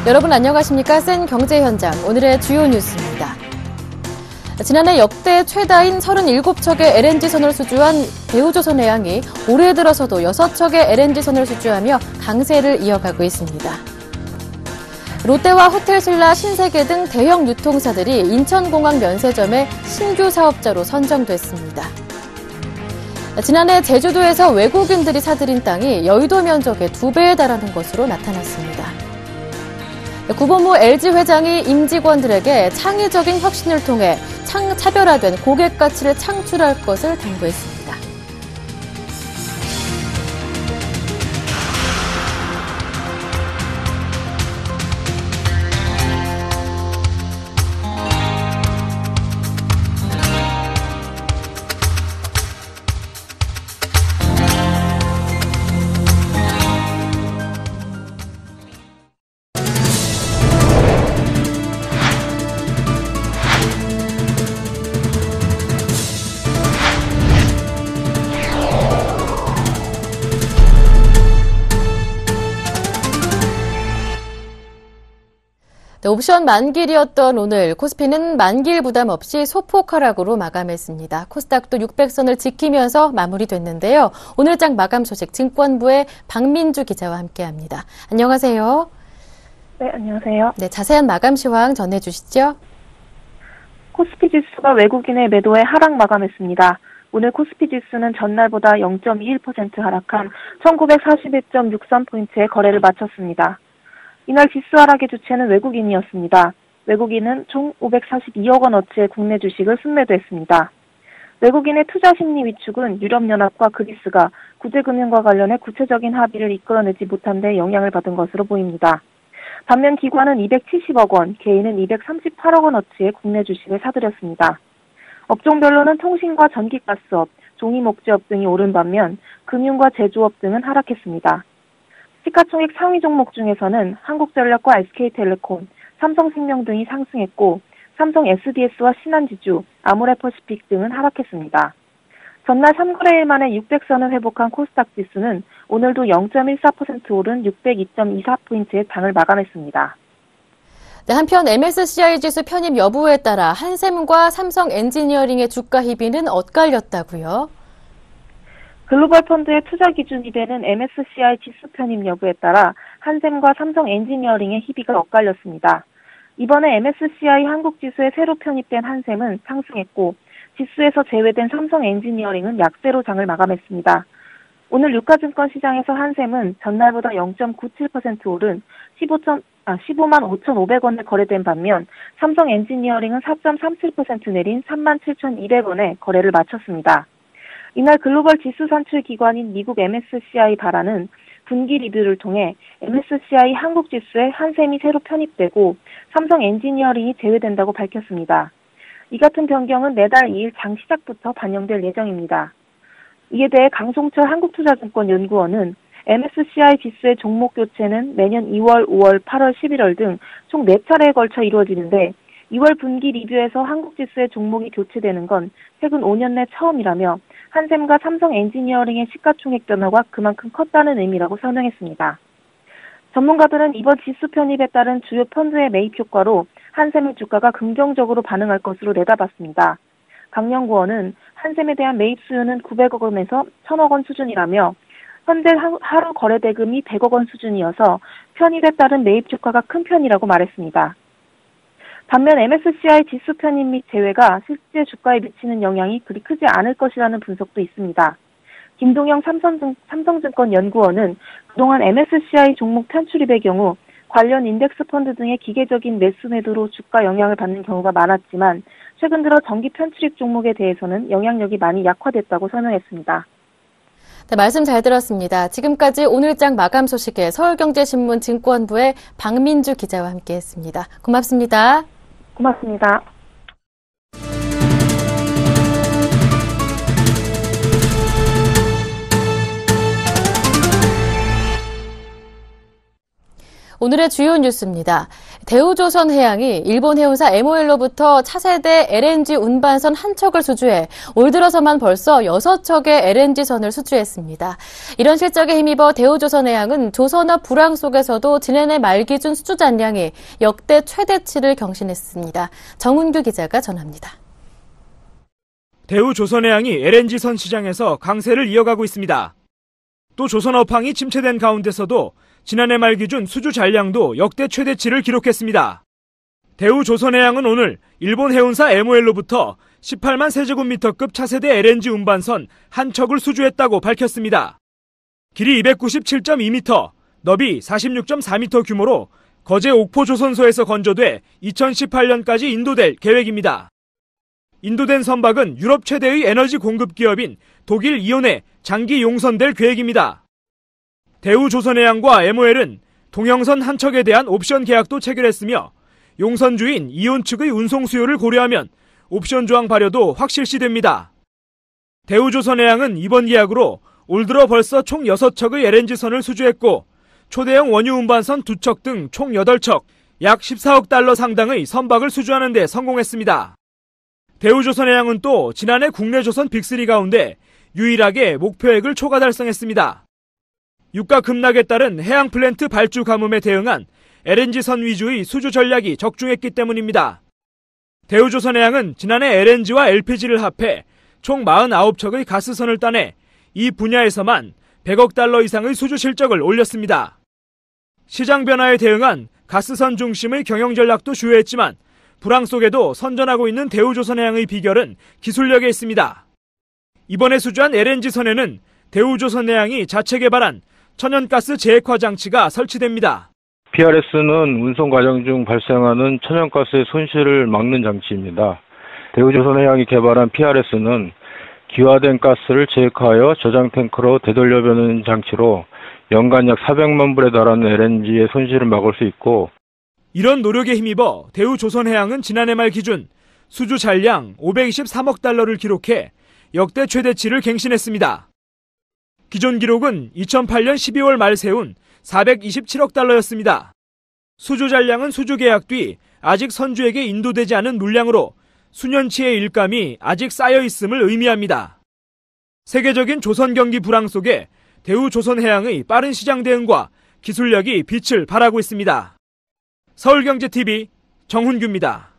여러분 안녕하십니까? 센 경제 현장 오늘의 주요 뉴스입니다. 지난해 역대 최다인 37척의 LNG선을 수주한 대우조선해양이 올해 들어서도 6척의 LNG선을 수주하며 강세를 이어가고 있습니다. 롯데와 호텔신라, 신세계 등 대형 유통사들이 인천공항 면세점의 신규 사업자로 선정됐습니다. 지난해 제주도에서 외국인들이 사들인 땅이 여의도 면적의 2배에 달하는 것으로 나타났습니다. 구본무 LG 회장이 임직원들에게 창의적인 혁신을 통해 차별화된 고객 가치를 창출할 것을 당부했습니다. 옵션 만길이었던 오늘 코스피는 만길 부담 없이 소폭 하락으로 마감했습니다. 코스닥도 600선을 지키면서 마무리됐는데요. 오늘 장 마감 소식 증권부의 박민주 기자와 함께합니다. 안녕하세요. 네, 안녕하세요. 네, 자세한 마감 시황 전해주시죠. 코스피 지수가 외국인의 매도에 하락 마감했습니다. 오늘 코스피 지수는 전날보다 0.21% 하락한 1941.63포인트의 거래를 마쳤습니다. 이날 지수 하락의 주체는 외국인이었습니다. 외국인은 총 542억 원어치의 국내 주식을 순매도했습니다. 외국인의 투자 심리 위축은 유럽연합과 그리스가 구제금융과 관련해 구체적인 합의를 이끌어내지 못한 데 영향을 받은 것으로 보입니다. 반면 기관은 270억 원, 개인은 238억 원어치의 국내 주식을 사들였습니다. 업종별로는 통신과 전기가스업, 종이목재업 등이 오른 반면 금융과 제조업 등은 하락했습니다. 시가총액 상위 종목 중에서는 한국전력과 SK텔레콤, 삼성생명 등이 상승했고 삼성 SDS와 신한지주, 아모레퍼시픽 등은 하락했습니다. 전날 3거래일 만에 600선을 회복한 코스닥 지수는 오늘도 0.14% 오른 602.24포인트의 장을 마감했습니다. 네, 한편 MSCI 지수 편입 여부에 따라 한샘과 삼성 엔지니어링의 주가 희비는 엇갈렸다고요? 글로벌 펀드의 투자 기준이 되는 MSCI 지수 편입 여부에 따라 한샘과 삼성 엔지니어링의 희비가 엇갈렸습니다. 이번에 MSCI 한국 지수에 새로 편입된 한샘은 상승했고 지수에서 제외된 삼성 엔지니어링은 약세로 장을 마감했습니다. 오늘 유가증권 시장에서 한샘은 전날보다 0.97% 오른 15만 5,500원에 거래된 반면 삼성 엔지니어링은 4.37% 내린 37,200원에 거래를 마쳤습니다. 이날 글로벌 지수 산출 기관인 미국 MSCI 바라는 분기 리뷰를 통해 MSCI 한국 지수에 한샘이 새로 편입되고 삼성 엔지니어링이 제외된다고 밝혔습니다. 이 같은 변경은 내달 2일 장 시작부터 반영될 예정입니다. 이에 대해 강송철 한국투자증권연구원은 MSCI 지수의 종목 교체는 매년 2월, 5월, 8월, 11월 등 총 4차례에 걸쳐 이루어지는데 2월 분기 리뷰에서 한국 지수의 종목이 교체되는 건 최근 5년 내 처음이라며 한샘과 삼성 엔지니어링의 시가총액 변화가 그만큼 컸다는 의미라고 설명했습니다. 전문가들은 이번 지수 편입에 따른 주요 펀드의 매입 효과로 한샘의 주가가 긍정적으로 반응할 것으로 내다봤습니다. 강 연구원은 한샘에 대한 매입 수요는 900억 원에서 1,000억 원 수준이라며 현재 하루 거래 대금이 100억 원 수준이어서 편입에 따른 매입 효과가 큰 편이라고 말했습니다. 반면 MSCI 지수 편입 및 제외가 실제 주가에 미치는 영향이 그리 크지 않을 것이라는 분석도 있습니다. 김동영 삼성증권 연구원은 그동안 MSCI 종목 편출입의 경우 관련 인덱스 펀드 등의 기계적인 매수 매도로 주가 영향을 받는 경우가 많았지만 최근 들어 정기 편출입 종목에 대해서는 영향력이 많이 약화됐다고 설명했습니다. 네, 말씀 잘 들었습니다. 지금까지 오늘장 마감 소식에 서울경제신문 증권부의 박민주 기자와 함께했습니다. 고맙습니다. 고맙습니다. 오늘의 주요 뉴스입니다. 대우조선해양이 일본 해운사 MOL로부터 차세대 LNG 운반선 한 척을 수주해 올 들어서만 벌써 6척의 LNG선을 수주했습니다. 이런 실적에 힘입어 대우조선해양은 조선업 불황 속에서도 지난해 말 기준 수주 잔량이 역대 최대치를 경신했습니다. 정훈규 기자가 전합니다. 대우조선해양이 LNG선 시장에서 강세를 이어가고 있습니다. 또 조선업황이 침체된 가운데서도 지난해 말 기준 수주 잔량도 역대 최대치를 기록했습니다. 대우조선해양은 오늘 일본 해운사 MOL로부터 18만 세제곱미터급 차세대 LNG 운반선 한 척을 수주했다고 밝혔습니다. 길이 297.2m, 너비 46.4m 규모로 거제 옥포조선소에서 건조돼 2018년까지 인도될 계획입니다. 인도된 선박은 유럽 최대의 에너지 공급 기업인 독일 이온에 장기 용선될 계획입니다. 대우조선해양과 MOL은 동형선 한 척에 대한 옵션 계약도 체결했으며 용선주인 이온 측의 운송 수요를 고려하면 옵션 조항 발효도 확실시됩니다. 대우조선해양은 이번 계약으로 올 들어 벌써 총 6척의 LNG선을 수주했고 초대형 원유 운반선 2척 등 총 8척, 약 14억 달러 상당의 선박을 수주하는 데 성공했습니다. 대우조선해양은 또 지난해 국내 조선 빅3 가운데 유일하게 목표액을 초과 달성했습니다. 유가 급락에 따른 해양 플랜트 발주 가뭄에 대응한 LNG선 위주의 수주 전략이 적중했기 때문입니다. 대우조선해양은 지난해 LNG와 LPG를 합해 총 49척의 가스선을 따내 이 분야에서만 100억 달러 이상의 수주 실적을 올렸습니다. 시장 변화에 대응한 가스선 중심의 경영 전략도 주요했지만 불황 속에도 선전하고 있는 대우조선해양의 비결은 기술력에 있습니다. 이번에 수주한 LNG선에는 대우조선해양이 자체 개발한 천연가스 재액화 장치가 설치됩니다. PRS는 운송 과정 중 발생하는 천연가스의 손실을 막는 장치입니다. 대우조선해양이 개발한 PRS는 기화된 가스를 재액화하여 저장 탱크로 되돌려 보내는 장치로 연간 약 400만 불에 달하는 LNG의 손실을 막을 수 있고, 이런 노력에 힘입어 대우조선해양은 지난해 말 기준 수주 잔량 523억 달러를 기록해 역대 최대치를 갱신했습니다. 기존 기록은 2008년 12월 말 세운 427억 달러였습니다. 수주 잔량은 수주 계약 뒤 아직 선주에게 인도되지 않은 물량으로 수년치의 일감이 아직 쌓여 있음을 의미합니다. 세계적인 조선 경기 불황 속에 대우조선해양의 빠른 시장 대응과 기술력이 빛을 발하고 있습니다. 서울경제TV 정훈규입니다.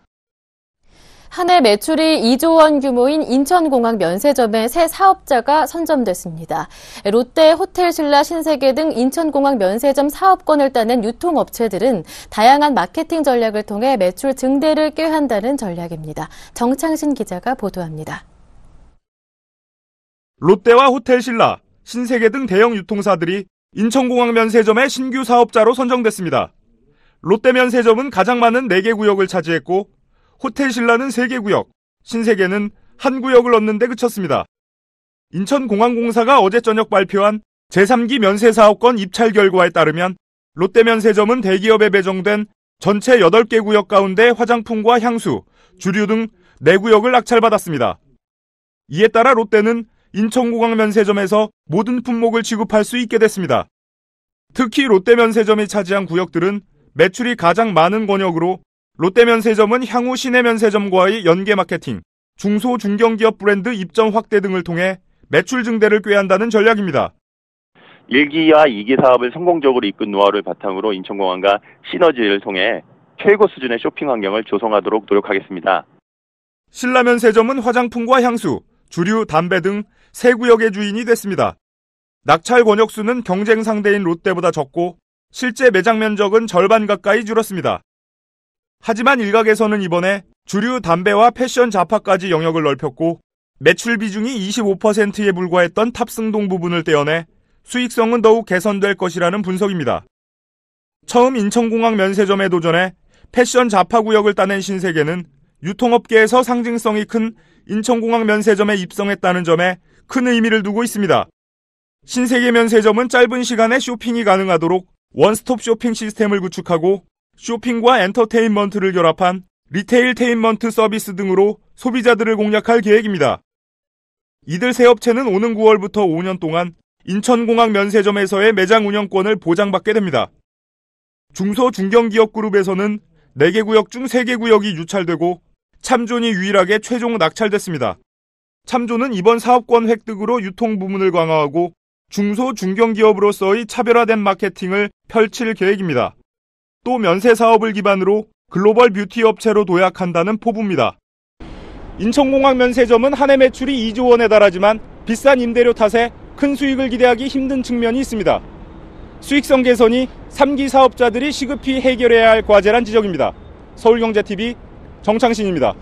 한 해 매출이 2조 원 규모인 인천공항 면세점의 새 사업자가 선점됐습니다. 롯데, 호텔신라, 신세계 등 인천공항 면세점 사업권을 따낸 유통업체들은 다양한 마케팅 전략을 통해 매출 증대를 꾀한다는 전략입니다. 정창신 기자가 보도합니다. 롯데와 호텔신라, 신세계 등 대형 유통사들이 인천공항 면세점의 신규 사업자로 선정됐습니다. 롯데 면세점은 가장 많은 4개 구역을 차지했고 호텔신라는 3개 구역, 신세계는 1구역을 얻는 데 그쳤습니다. 인천공항공사가 어제 저녁 발표한 제3기 면세사업권 입찰 결과에 따르면 롯데 면세점은 대기업에 배정된 전체 8개 구역 가운데 화장품과 향수, 주류 등 4구역을 낙찰받았습니다. 이에 따라 롯데는 인천공항 면세점에서 모든 품목을 지급할 수 있게 됐습니다. 특히 롯데 면세점이 차지한 구역들은 매출이 가장 많은 권역으로 롯데 면세점은 향후 시내 면세점과의 연계 마케팅, 중소 중견기업 브랜드 입점 확대 등을 통해 매출 증대를 꾀한다는 전략입니다. 1기와 2기 사업을 성공적으로 이끈 노하우를 바탕으로 인천공항과 시너지를 통해 최고 수준의 쇼핑 환경을 조성하도록 노력하겠습니다. 신라 면세점은 화장품과 향수, 주류, 담배 등 3구역의 주인이 됐습니다. 낙찰 권역 수는 경쟁 상대인 롯데보다 적고 실제 매장 면적은 절반 가까이 줄었습니다. 하지만 일각에서는 이번에 주류, 담배와 패션, 잡화까지 영역을 넓혔고 매출 비중이 25%에 불과했던 탑승동 부분을 떼어내 수익성은 더욱 개선될 것이라는 분석입니다. 처음 인천공항 면세점에 도전해 패션 잡화 구역을 따낸 신세계는 유통업계에서 상징성이 큰 인천공항 면세점에 입성했다는 점에 큰 의미를 두고 있습니다. 신세계 면세점은 짧은 시간에 쇼핑이 가능하도록 원스톱 쇼핑 시스템을 구축하고 쇼핑과 엔터테인먼트를 결합한 리테일테인먼트 서비스 등으로 소비자들을 공략할 계획입니다. 이들 세 업체는 오는 9월부터 5년 동안 인천공항 면세점에서의 매장 운영권을 보장받게 됩니다. 중소 중견기업 그룹에서는 4개 구역 중 3개 구역이 유찰되고 참존이 유일하게 최종 낙찰됐습니다. 참존은 이번 사업권 획득으로 유통 부문을 강화하고 중소 중견기업으로서의 차별화된 마케팅을 펼칠 계획입니다. 또 면세 사업을 기반으로 글로벌 뷰티 업체로 도약한다는 포부입니다. 인천공항 면세점은 한 해 매출이 2조 원에 달하지만 비싼 임대료 탓에 큰 수익을 기대하기 힘든 측면이 있습니다. 수익성 개선이 3기 사업자들이 시급히 해결해야 할 과제란 지적입니다. 서울경제TV 정창신입니다.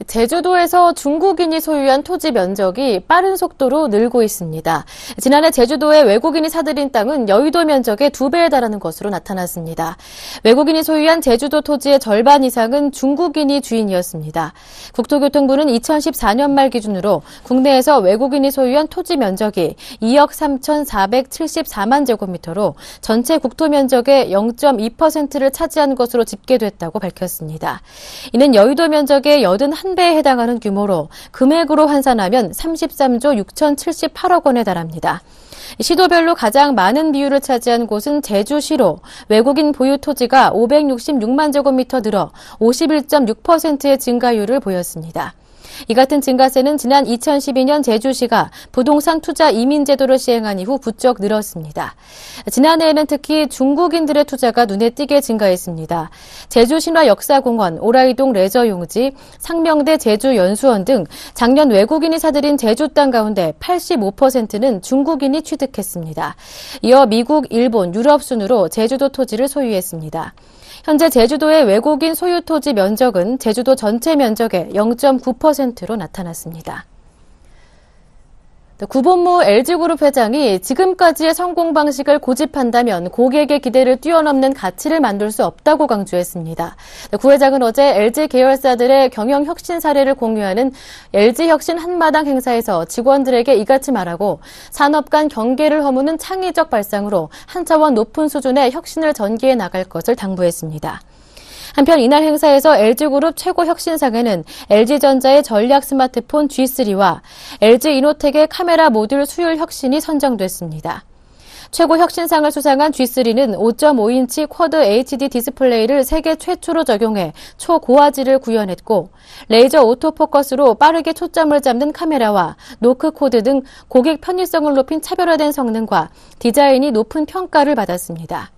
제주도에서 중국인이 소유한 토지 면적이 빠른 속도로 늘고 있습니다. 지난해 제주도에 외국인이 사들인 땅은 여의도 면적의 2배에 달하는 것으로 나타났습니다. 외국인이 소유한 제주도 토지의 절반 이상은 중국인이 주인이었습니다. 국토교통부는 2014년 말 기준으로 국내에서 외국인이 소유한 토지 면적이 2억 3,474만 제곱미터로 전체 국토 면적의 0.2%를 차지한 것으로 집계됐다고 밝혔습니다. 이는 여의도 면적의 81배에 해당하는 규모로 금액으로 환산하면 33조 6,078억 원에 달합니다. 시도별로 가장 많은 비율을 차지한 곳은 제주시로 외국인 보유 토지가 566만 제곱미터 늘어 51.6%의 증가율을 보였습니다. 이 같은 증가세는 지난 2012년 제주시가 부동산 투자 이민 제도를 시행한 이후 부쩍 늘었습니다. 지난해에는 특히 중국인들의 투자가 눈에 띄게 증가했습니다. 제주신화역사공원, 오라이동 레저용지, 상명대 제주연수원 등 작년 외국인이 사들인 제주 땅 가운데 85%는 중국인이 취득했습니다. 이어 미국, 일본, 유럽 순으로 제주도 토지를 소유했습니다. 현재 제주도의 외국인 소유 토지 면적은 제주도 전체 면적의 0.9%로 나타났습니다. 구본무 LG그룹 회장이 지금까지의 성공 방식을 고집한다면 고객의 기대를 뛰어넘는 가치를 만들 수 없다고 강조했습니다. 구 회장은 어제 LG 계열사들의 경영 혁신 사례를 공유하는 LG혁신 한마당 행사에서 직원들에게 이같이 말하고 산업 간 경계를 허무는 창의적 발상으로 한 차원 높은 수준의 혁신을 전개해 나갈 것을 당부했습니다. 한편 이날 행사에서 LG그룹 최고 혁신상에는 LG전자의 전략 스마트폰 G3와 LG이노텍의 카메라 모듈 수율 혁신이 선정됐습니다. 최고 혁신상을 수상한 G3는 5.5인치 쿼드 HD 디스플레이를 세계 최초로 적용해 초고화질을 구현했고 레이저 오토포커스로 빠르게 초점을 잡는 카메라와 노크 코드 등 고객 편의성을 높인 차별화된 성능과 디자인이 높은 평가를 받았습니다.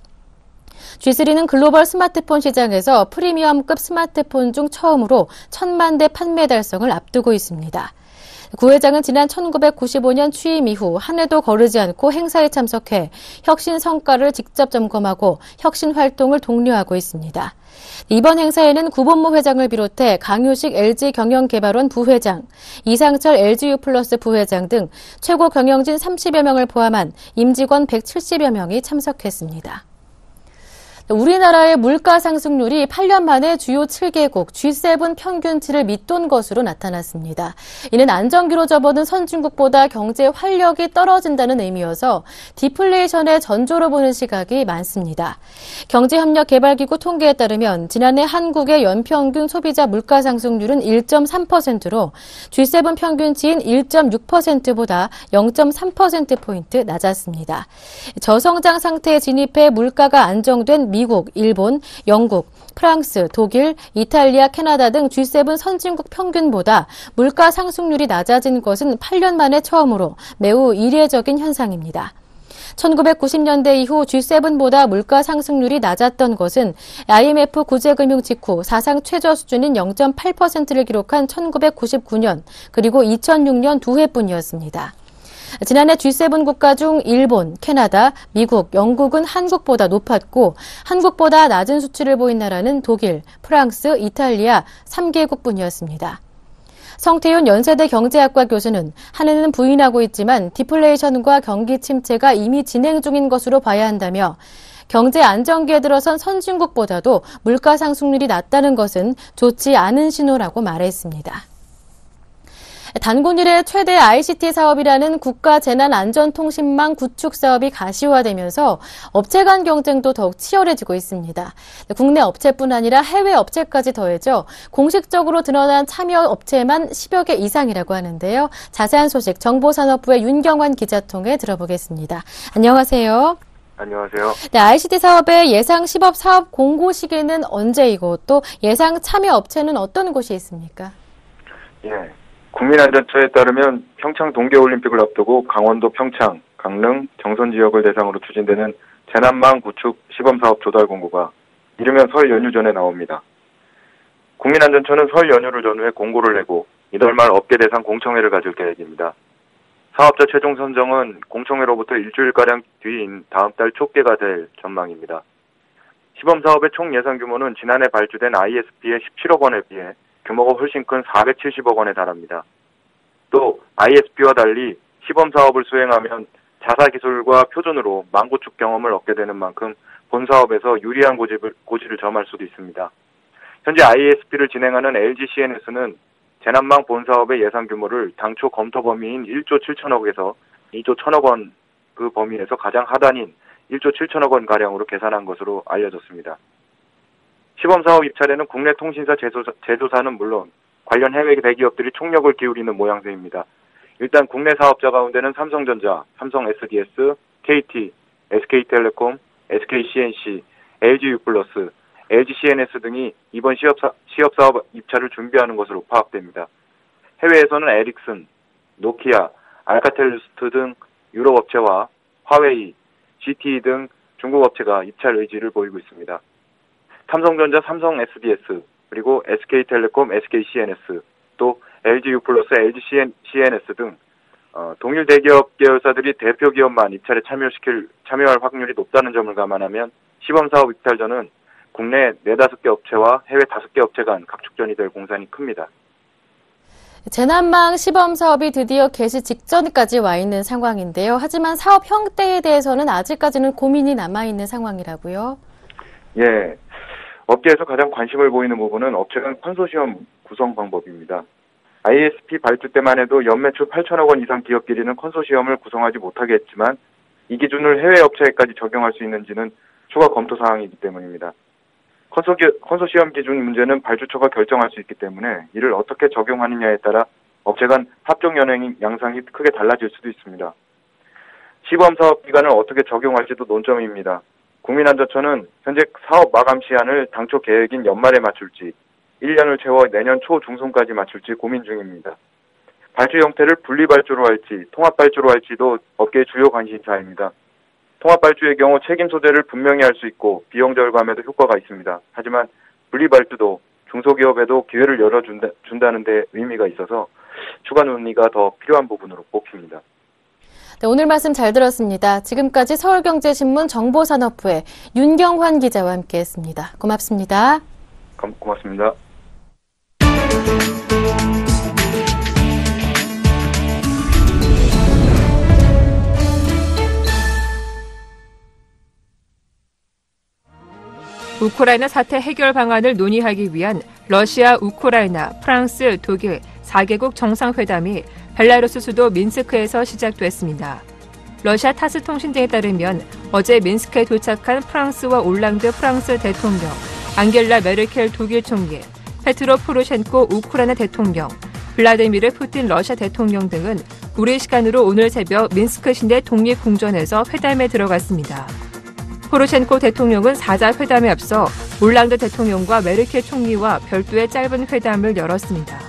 G3는 글로벌 스마트폰 시장에서 프리미엄급 스마트폰 중 처음으로 1,000만 대 판매 달성을 앞두고 있습니다. 구 회장은 지난 1995년 취임 이후 한 해도 거르지 않고 행사에 참석해 혁신 성과를 직접 점검하고 혁신 활동을 독려하고 있습니다. 이번 행사에는 구본무 회장을 비롯해 강효식 LG경영개발원 부회장, 이상철 LG유플러스 부회장 등 최고 경영진 30여 명을 포함한 임직원 170여 명이 참석했습니다. 우리나라의 물가 상승률이 8년 만에 주요 7개국 G7 평균치를 밑돈 것으로 나타났습니다. 이는 안정기로 접어든 선진국보다 경제 활력이 떨어진다는 의미여서 디플레이션의 전조로 보는 시각이 많습니다. 경제협력개발기구 통계에 따르면 지난해 한국의 연평균 소비자 물가 상승률은 1.3%로 G7 평균치인 1.6%보다 0.3%포인트 낮았습니다. 저성장 상태에 진입해 물가가 안정된 미국, 일본, 영국, 프랑스, 독일, 이탈리아, 캐나다 등 G7 선진국 평균보다 물가 상승률이 낮아진 것은 8년 만에 처음으로 매우 이례적인 현상입니다. 1990년대 이후 G7보다 물가 상승률이 낮았던 것은 IMF 구제금융 직후 사상 최저 수준인 0.8%를 기록한 1999년 그리고 2006년 두 해뿐이었습니다. 지난해 G7 국가 중 일본, 캐나다, 미국, 영국은 한국보다 높았고 한국보다 낮은 수치를 보인 나라는 독일, 프랑스, 이탈리아 3개국뿐이었습니다. 성태윤 연세대 경제학과 교수는 한 해는 부인하고 있지만 디플레이션과 경기 침체가 이미 진행 중인 것으로 봐야 한다며 경제 안정기에 들어선 선진국보다도 물가 상승률이 낮다는 것은 좋지 않은 신호라고 말했습니다. 단군 이래 최대 ICT 사업이라는 국가재난안전통신망 구축 사업이 가시화되면서 업체 간 경쟁도 더욱 치열해지고 있습니다. 국내 업체뿐 아니라 해외 업체까지 더해져 공식적으로 드러난 참여 업체만 10여 개 이상이라고 하는데요. 자세한 소식 정보산업부의 윤경환 기자 통해 들어보겠습니다. 안녕하세요. 안녕하세요. 네, ICT 사업의 예상 시범 사업 공고 시기는 언제이고 또 예상 참여 업체는 어떤 곳이 있습니까? 예. 국민안전처에 따르면 평창 동계올림픽을 앞두고 강원도 평창, 강릉, 정선 지역을 대상으로 추진되는 재난망 구축 시범사업 조달 공고가 이르면 설 연휴 전에 나옵니다. 국민안전처는 설 연휴를 전후해 공고를 내고 이달 말 업계 대상 공청회를 가질 계획입니다. 사업자 최종 선정은 공청회로부터 일주일가량 뒤인 다음 달 초께가 될 전망입니다. 시범사업의 총 예산 규모는 지난해 발주된 ISP의 17억 원에 비해 규모가 훨씬 큰 470억 원에 달합니다. 또 ISP와 달리 시범사업을 수행하면 자사기술과 표준으로 망구축 경험을 얻게 되는 만큼 본사업에서 유리한 고지를 점할 수도 있습니다. 현재 ISP를 진행하는 LG CNS는 재난망 본사업의 예산 규모를 당초 검토 범위인 1조 7천억에서 2조 1천억 원 그 범위에서 가장 하단인 1조 7천억 원 가량으로 계산한 것으로 알려졌습니다. 시범사업 입찰에는 국내 통신사 제조사는 물론 관련 해외 대기업들이 총력을 기울이는 모양새입니다. 일단 국내 사업자 가운데는 삼성전자, 삼성 SDS, KT, SK텔레콤, SKCNC, LGU+, LG CNS 등이 이번 시업사업 입찰을 준비하는 것으로 파악됩니다. 해외에서는 에릭슨, 노키아, 알카텔루스트 등 유럽 업체와 화웨이, GTE 등 중국 업체가 입찰 의지를 보이고 있습니다. 삼성전자, 삼성 SDS, 그리고 SK텔레콤, SKCNS, 또 LGU+, LG CNS 등 동일 대기업 계열사들이 대표 기업만 입찰에 참여할 확률이 높다는 점을 감안하면 시범사업 입찰 전은 국내 4-5개 업체와 해외 5개 업체 간 각축전이 될 공산이 큽니다. 재난망 시범 사업이 드디어 개시 직전까지 와 있는 상황인데요. 하지만 사업 형태에 대해서는 아직까지는 고민이 남아있는 상황이라고요? 예. 업계에서 가장 관심을 보이는 부분은 업체 간 컨소시엄 구성 방법입니다. ISP 발주 때만 해도 연매출 8천억 원 이상 기업끼리는 컨소시엄을 구성하지 못하게 했지만 이 기준을 해외 업체에까지 적용할 수 있는지는 추가 검토 사항이기 때문입니다. 컨소시엄 기준 문제는 발주처가 결정할 수 있기 때문에 이를 어떻게 적용하느냐에 따라 업체 간 합종 양상이 크게 달라질 수도 있습니다. 시범사업 기간을 어떻게 적용할지도 논점입니다. 국민안전처는 현재 사업 마감 시한을 당초 계획인 연말에 맞출지 1년을 채워 내년 초 중순까지 맞출지 고민 중입니다. 발주 형태를 분리발주로 할지 통합발주로 할지도 업계의 주요 관심사입니다. 통합발주의 경우 책임 소재를 분명히 할 수 있고 비용 절감에도 효과가 있습니다. 하지만 분리발주도 중소기업에도 기회를 열어준다는 데 의미가 있어서 추가 논의가 더 필요한 부분으로 꼽힙니다. 네, 오늘 말씀 잘 들었습니다. 지금까지 서울경제신문 정보산업부의 윤경환 기자와 함께했습니다. 고맙습니다. 고맙습니다. 우크라이나 사태 해결 방안을 논의하기 위한 러시아, 우크라이나, 프랑스, 독일 4개국 정상회담이 벨라루스 수도 민스크에서 시작됐습니다. 러시아 타스 통신 등에 따르면 어제 민스크에 도착한 프랑스와 올랑드 프랑스 대통령, 앙겔라 메르켈 독일 총리, 페트로 포로셴코 우크라이나 대통령, 블라디미르 푸틴 러시아 대통령 등은 우리 시간으로 오늘 새벽 민스크 시내 독립궁전에서 회담에 들어갔습니다. 포로셴코 대통령은 4자 회담에 앞서 올랑드 대통령과 메르켈 총리와 별도의 짧은 회담을 열었습니다.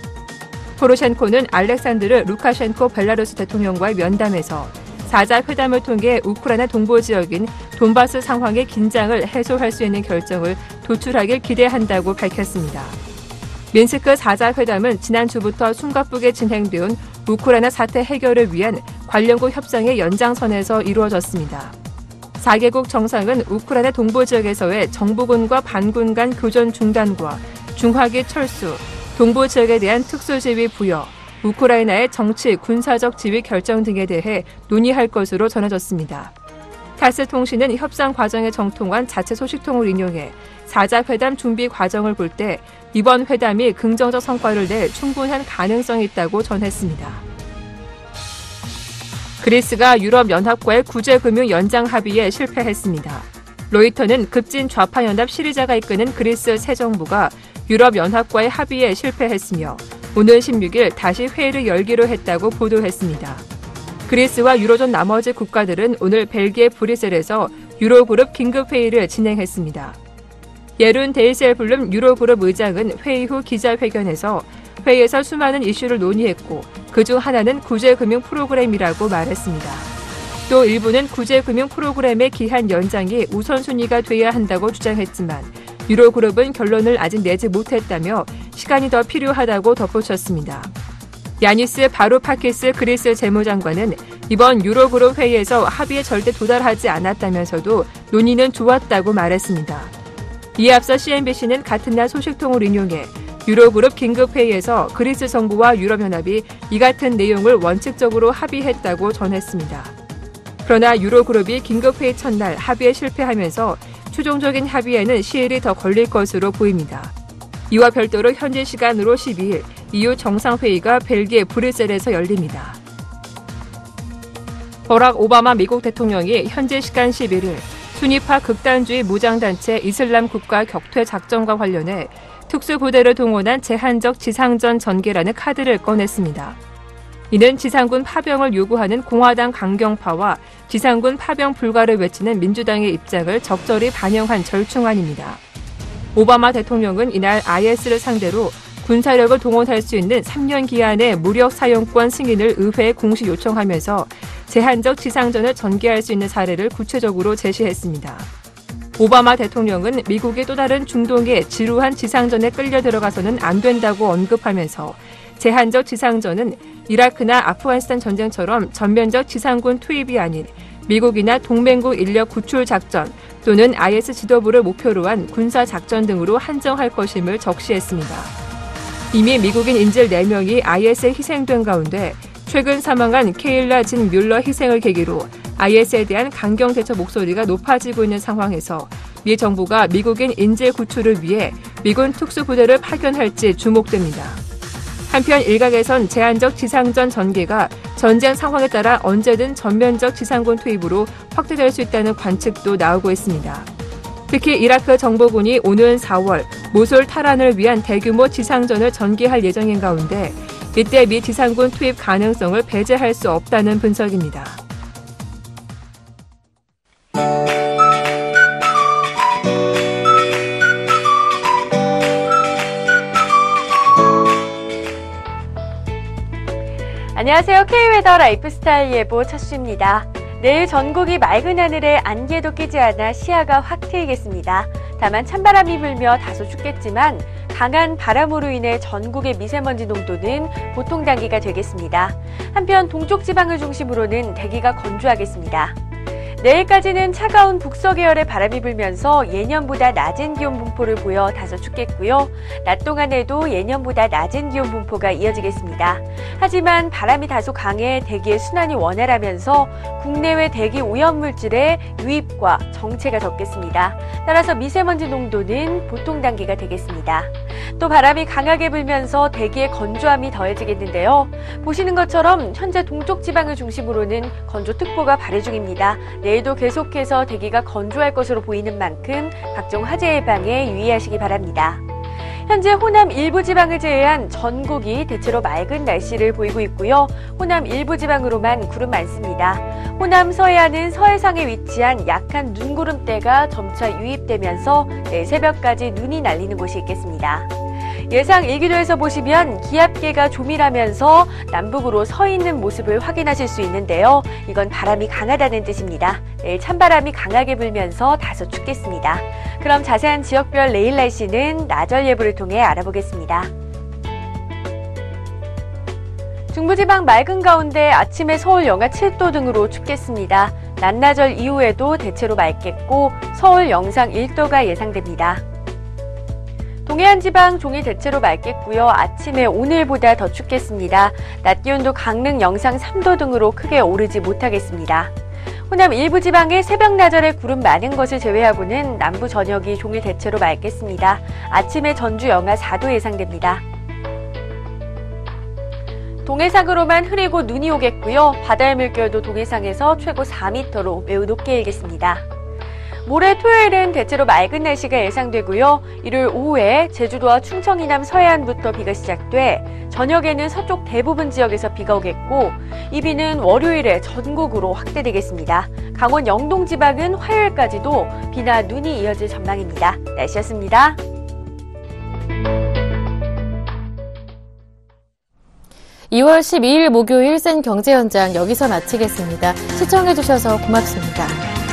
포로셴코는 알렉산드르 루카셴코 벨라루스 대통령과의 면담에서 4자 회담을 통해 우크라이나 동부 지역인 돈바스 상황의 긴장을 해소할 수 있는 결정을 도출하길 기대한다고 밝혔습니다. 민스크 4자 회담은 지난주부터 숨가쁘게 진행되온 우크라이나 사태 해결을 위한 관련국 협상의 연장선에서 이루어졌습니다. 4개국 정상은 우크라이나 동부 지역에서의 정부군과 반군 간 교전 중단과 중화기 철수, 동부 지역에 대한 특수지위 부여, 우크라이나의 정치, 군사적 지위 결정 등에 대해 논의할 것으로 전해졌습니다. 타스 통신은 협상 과정에 정통한 자체 소식통을 인용해 4자 회담 준비 과정을 볼 때 이번 회담이 긍정적 성과를 낼 충분한 가능성이 있다고 전했습니다. 그리스가 유럽연합과의 구제금융 연장 합의에 실패했습니다. 로이터는 급진 좌파연합 시리자가 이끄는 그리스 새 정부가 유럽연합과의 합의에 실패했으며 오늘 16일 다시 회의를 열기로 했다고 보도했습니다. 그리스와 유로존 나머지 국가들은 오늘 벨기에 브뤼셀에서 유로그룹 긴급회의를 진행했습니다. 예룬 데이셀블룸 유로그룹 의장은 회의 후 기자회견에서 회의에서 수많은 이슈를 논의했고 그중 하나는 구제금융 프로그램이라고 말했습니다. 또 일부는 구제금융 프로그램의 기한 연장이 우선순위가 돼야 한다고 주장했지만 유로그룹은 결론을 아직 내지 못했다며 시간이 더 필요하다고 덧붙였습니다. 야니스 바루파키스 그리스 재무장관은 이번 유로그룹 회의에서 합의에 절대 도달하지 않았다면서도 논의는 좋았다고 말했습니다. 이에 앞서 CNBC는 같은 날 소식통을 인용해 유로그룹 긴급회의에서 그리스 정부와 유럽연합이 이 같은 내용을 원칙적으로 합의했다고 전했습니다. 그러나 유로그룹이 긴급회의 첫날 합의에 실패하면서 최종적인 합의에는 시일이 더 걸릴 것으로 보입니다. 이와 별도로 현지 시간으로 12일 EU 정상회의가 벨기에 브뤼셀에서 열립니다. 버락 오바마 미국 대통령이 현지 시간 11일 순위파 극단주의 무장단체 이슬람 국가 격퇴 작전과 관련해 특수부대를 동원한 제한적 지상전 전개라는 카드를 꺼냈습니다. 이는 지상군 파병을 요구하는 공화당 강경파와 지상군 파병 불가를 외치는 민주당의 입장을 적절히 반영한 절충안입니다. 오바마 대통령은 이날 IS를 상대로 군사력을 동원할 수 있는 3년 기한의 무력 사용권 승인을 의회에 공식 요청하면서 제한적 지상전을 전개할 수 있는 사례를 구체적으로 제시했습니다. 오바마 대통령은 미국의 또 다른 중동의 지루한 지상전에 끌려 들어가서는 안 된다고 언급하면서 제한적 지상전은 이라크나 아프가니스탄 전쟁처럼 전면적 지상군 투입이 아닌 미국이나 동맹국 인력 구출 작전 또는 IS 지도부를 목표로 한 군사 작전 등으로 한정할 것임을 적시했습니다. 이미 미국인 인질 4명이 IS에 희생된 가운데 최근 사망한 케일라 진 뮬러 희생을 계기로 IS에 대한 강경 대처 목소리가 높아지고 있는 상황에서 미 정부가 미국인 인질 구출을 위해 미군 특수부대를 파견할지 주목됩니다. 한편 일각에선 제한적 지상전 전개가 전쟁 상황에 따라 언제든 전면적 지상군 투입으로 확대될 수 있다는 관측도 나오고 있습니다. 특히 이라크 정보군이 오는 4월 모술 탈환을 위한 대규모 지상전을 전개할 예정인 가운데 이때 미 지상군 투입 가능성을 배제할 수 없다는 분석입니다. 안녕하세요. K웨더 라이프스타일 예보 첫수입니다. 내일 전국이 맑은 하늘에 안개도 끼지 않아 시야가 확 트이겠습니다. 다만 찬바람이 불며 다소 춥겠지만 강한 바람으로 인해 전국의 미세먼지 농도는 보통 단계가 되겠습니다. 한편 동쪽 지방을 중심으로는 대기가 건조하겠습니다. 내일까지는 차가운 북서 계열의 바람이 불면서 예년보다 낮은 기온 분포를 보여 다소 춥겠고요. 낮 동안에도 예년보다 낮은 기온 분포가 이어지겠습니다. 하지만 바람이 다소 강해 대기의 순환이 원활하면서 국내외 대기 오염물질의 유입과 정체가 적겠습니다. 따라서 미세먼지 농도는 보통 단계가 되겠습니다. 또 바람이 강하게 불면서 대기의 건조함이 더해지겠는데요. 보시는 것처럼 현재 동쪽 지방을 중심으로는 건조특보가 발효 중입니다. 내일도 계속해서 대기가 건조할 것으로 보이는 만큼 각종 화재 예방에 유의하시기 바랍니다. 현재 호남 일부 지방을 제외한 전국이 대체로 맑은 날씨를 보이고 있고요. 호남 일부 지방으로만 구름 많습니다. 호남 서해안은 서해상에 위치한 약한 눈구름대가 점차 유입되면서 내일 새벽까지 눈이 날리는 곳이 있겠습니다. 예상 일기도에서 보시면 기압계가 조밀하면서 남북으로 서 있는 모습을 확인하실 수 있는데요. 이건 바람이 강하다는 뜻입니다. 내일 찬바람이 강하게 불면서 다소 춥겠습니다. 그럼 자세한 지역별 내일 날씨는 나절 예보를 통해 알아보겠습니다. 중부지방 맑은 가운데 아침에 서울 영하 7도 등으로 춥겠습니다. 낮나절 이후에도 대체로 맑겠고 서울 영상 1도가 예상됩니다. 동해안 지방 종일 대체로 맑겠고요. 아침에 오늘보다 더 춥겠습니다. 낮 기온도 강릉 영상 3도 등으로 크게 오르지 못하겠습니다. 호남 일부 지방의 새벽 나절에 구름 많은 것을 제외하고는 남부 전역이 종일 대체로 맑겠습니다. 아침에 전주 영하 4도 예상됩니다. 동해상으로만 흐리고 눈이 오겠고요. 바다의 물결도 동해상에서 최고 4m로 매우 높게 일겠습니다. 모레 토요일은 대체로 맑은 날씨가 예상되고요. 일요일 오후에 제주도와 충청 이남 서해안부터 비가 시작돼 저녁에는 서쪽 대부분 지역에서 비가 오겠고 이 비는 월요일에 전국으로 확대되겠습니다. 강원 영동 지방은 화요일까지도 비나 눈이 이어질 전망입니다. 날씨였습니다. (2월 12일) 목요일 센 경제 현장 여기서 마치겠습니다. 시청해주셔서 고맙습니다.